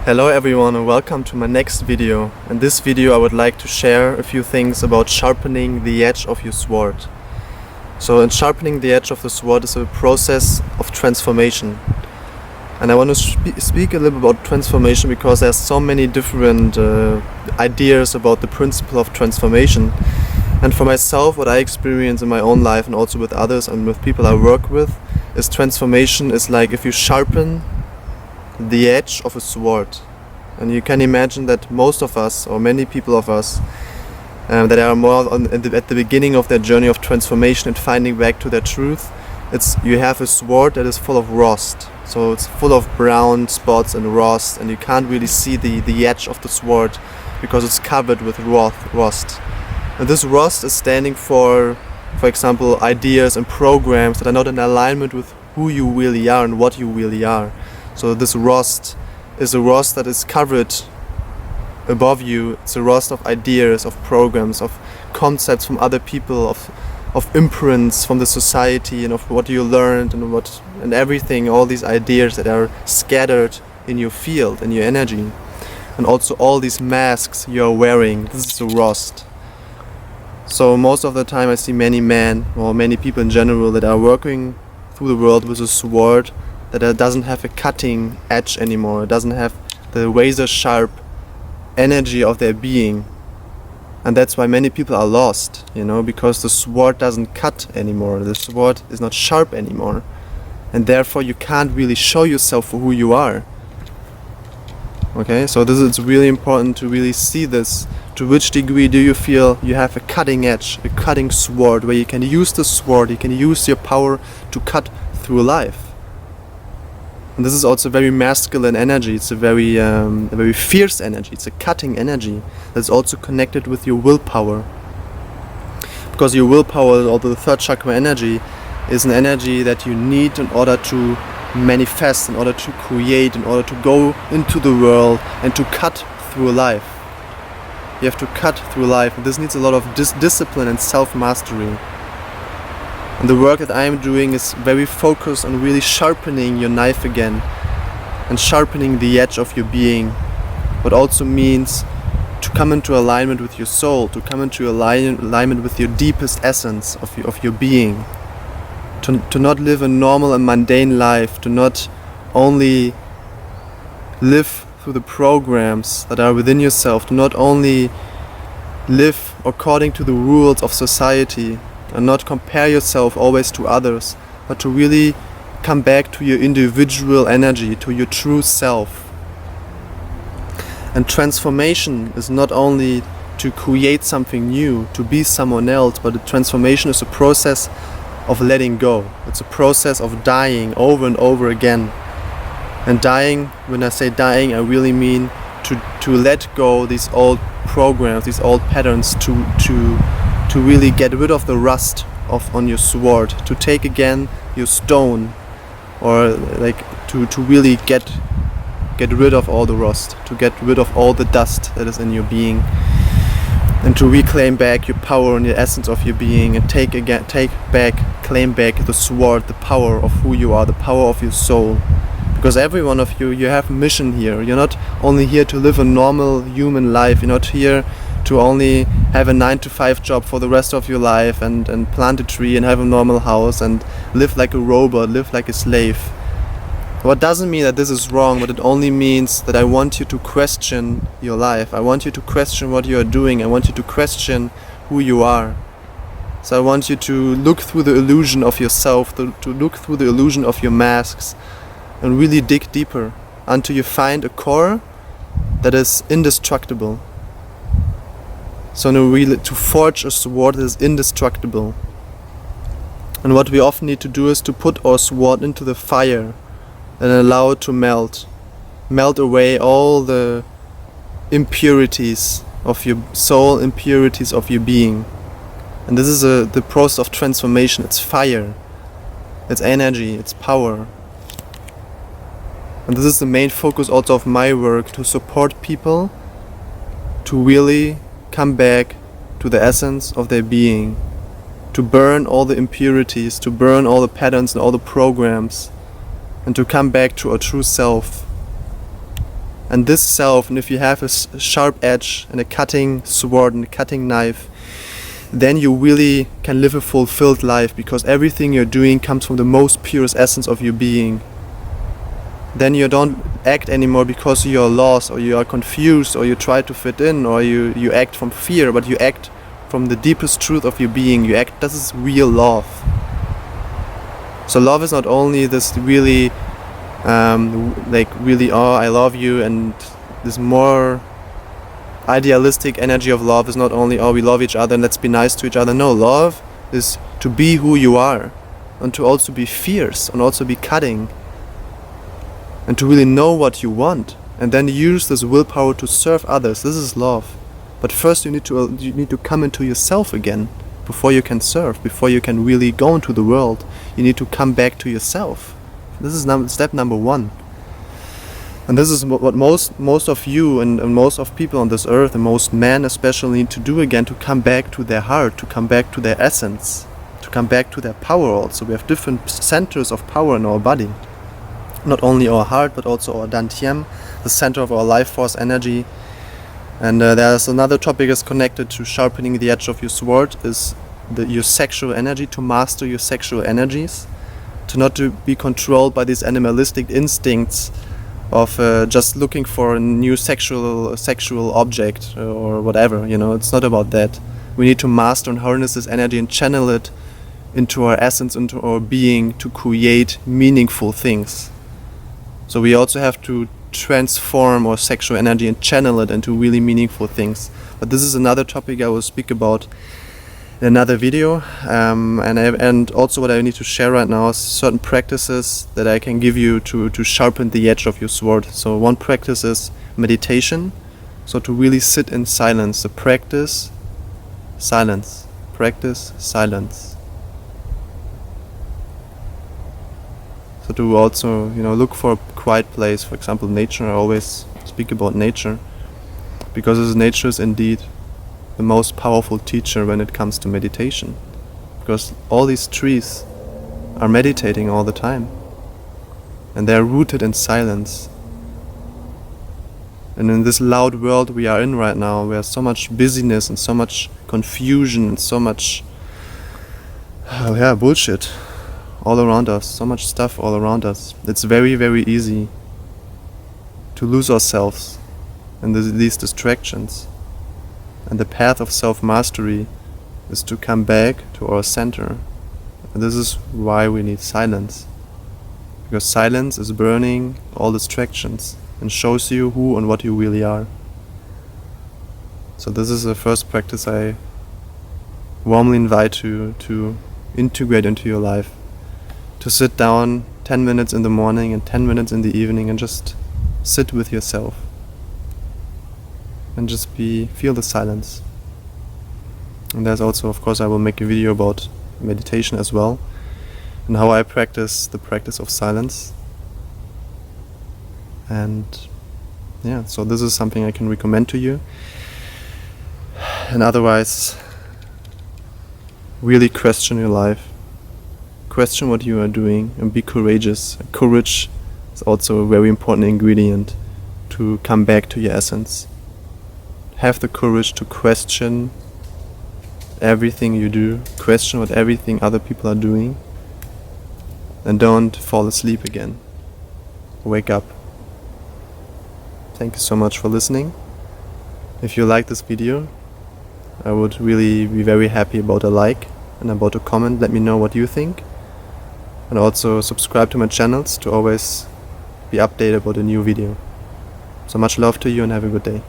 Hello everyone and welcome to my next video. In this video I would like to share a few things about sharpening the edge of your sword. So sharpening the edge of the sword is a process of transformation. And I want to speak a little bit about transformation because there's so many different ideas about the principle of transformation. And for myself, what I experience in my own life and also with others and with people I work with is transformation is like if you sharpen the edge of a sword. And you can imagine that most of us, or many people of us, that are more at the beginning of their journey of transformation and finding back to their truth, you have a sword that is full of rust. So it's full of brown spots and rust, and you can't really see the edge of the sword because it's covered with rust. And this rust is standing for example, ideas and programs that are not in alignment with who you really are and what you really are. So this rust is a rust that is covered above you. It's a rust of ideas, of programs, of concepts from other people, of imprints from the society and of what you learned and everything, all these ideas that are scattered in your field, in your energy. And also all these masks you're wearing, this is the rust. So most of the time I see many men, or many people in general, that are working through the world with a sword that doesn't have a cutting edge anymore. It doesn't have the razor sharp energy of their being. And that's why many people are lost, because the sword doesn't cut anymore. The sword is not sharp anymore. And therefore you can't really show yourself for who you are. Okay, so it's really important to really see this. To which degree do you feel you have a cutting edge, a cutting sword, where you can use the sword, you can use your power to cut through life. And this is also very masculine energy. It's a very fierce energy. It's a cutting energy that's also connected with your willpower. Because your willpower, or the third chakra energy, is an energy that you need in order to manifest, in order to create, in order to go into the world and to cut through life. You have to cut through life, and this needs a lot of discipline and self-mastery. And the work that I am doing is very focused on really sharpening your knife again and sharpening the edge of your being. What also means to come into alignment with your soul, to come into alignment with your deepest essence of your being. To not live a normal and mundane life, to not only live through the programs that are within yourself, to not only live according to the rules of society, and not compare yourself always to others, but to really come back to your individual energy, to your true self. And transformation is not only to create something new, to be someone else, but the transformation is a process of letting go. It's a process of dying over and over again. And dying, when I say dying, I really mean to let go these old programs, these old patterns, to really get rid of the rust on your sword, to take again your stone, or like to really get rid of all the rust, to get rid of all the dust that is in your being, and to reclaim back your power and the essence of your being, and claim back the sword, the power of who you are, the power of your soul. Because every one of you have a mission here. You're not only here to live a normal human life. You're not here to only have a 9-to-5 job for the rest of your life and plant a tree and have a normal house and live like a robot, live like a slave. What doesn't mean that this is wrong, but it only means that I want you to question your life. I want you to question what you are doing. I want you to question who you are. So I want you to look through the illusion of yourself, to look through the illusion of your masks, and really dig deeper until you find a core that is indestructible. So to forge a sword that is indestructible. And what we often need to do is to put our sword into the fire and allow it to melt away all the impurities of your soul, impurities of your being. And this is the process of transformation. It's fire, it's energy, it's power. And this is the main focus also of my work, to support people to really come back to the essence of their being, to burn all the impurities, to burn all the patterns and all the programs, and to come back to our true self. And this self, and if you have a sharp edge and a cutting sword and a cutting knife, then you really can live a fulfilled life, because everything you're doing comes from the most purest essence of your being. Then you don't act anymore because you're lost, or you are confused, or you try to fit in, or you act from fear, but you act from the deepest truth of your being. You act, this is real love. So love is not only this really really, oh, I love you, and this more idealistic energy of love is not only, oh, we love each other and let's be nice to each other. No, love is to be who you are, and to also be fierce, and also be cutting, and to really know what you want, and then use this willpower to serve others. This is love. But first you need to come into yourself again before you can serve, before you can really go into the world. You need to come back to yourself. This is step number one. And this is what most of you and most of people on this earth, and most men especially, need to do again, to come back to their heart, to come back to their essence, to come back to their power also. We have different centers of power in our body. Not only our heart, but also our dantian, the center of our life force energy. And there's another topic is connected to sharpening the edge of your sword, is your sexual energy, to master your sexual energies, to not to be controlled by these animalistic instincts of just looking for a new sexual object or whatever. It's not about that. We need to master and harness this energy and channel it into our essence, into our being, to create meaningful things. So we also have to transform our sexual energy and channel it into really meaningful things. But this is another topic I will speak about in another video. And also what I need to share right now is certain practices that I can give you to sharpen the edge of your sword. So one practice is meditation. So to really sit in silence. So practice silence. Practice silence. So to also, look for a quiet place, for example, nature. I always speak about nature, because nature is indeed the most powerful teacher when it comes to meditation. Because all these trees are meditating all the time, and they are rooted in silence. And in this loud world we are in right now, where so much busyness and so much confusion and so much bullshit all around us, so much stuff all around us, it's very, very easy to lose ourselves in these distractions. And the path of self-mastery is to come back to our center. And this is why we need silence. Because silence is burning all distractions and shows you who and what you really are. So this is the first practice I warmly invite you to integrate into your life. To sit down 10 minutes in the morning and 10 minutes in the evening and just sit with yourself. And just feel the silence. And there's also, of course, I will make a video about meditation as well, and how I practice the practice of silence. And so this is something I can recommend to you. And otherwise, really question your life. Question what you are doing and be courageous. Courage is also a very important ingredient to come back to your essence. Have the courage to question everything you do, question what everything other people are doing, and don't fall asleep again. Wake up. Thank you so much for listening. If you like this video, I would really be very happy about a like and about a comment. Let me know what you think. And also subscribe to my channels to always be updated about a new video. So much love to you and have a good day.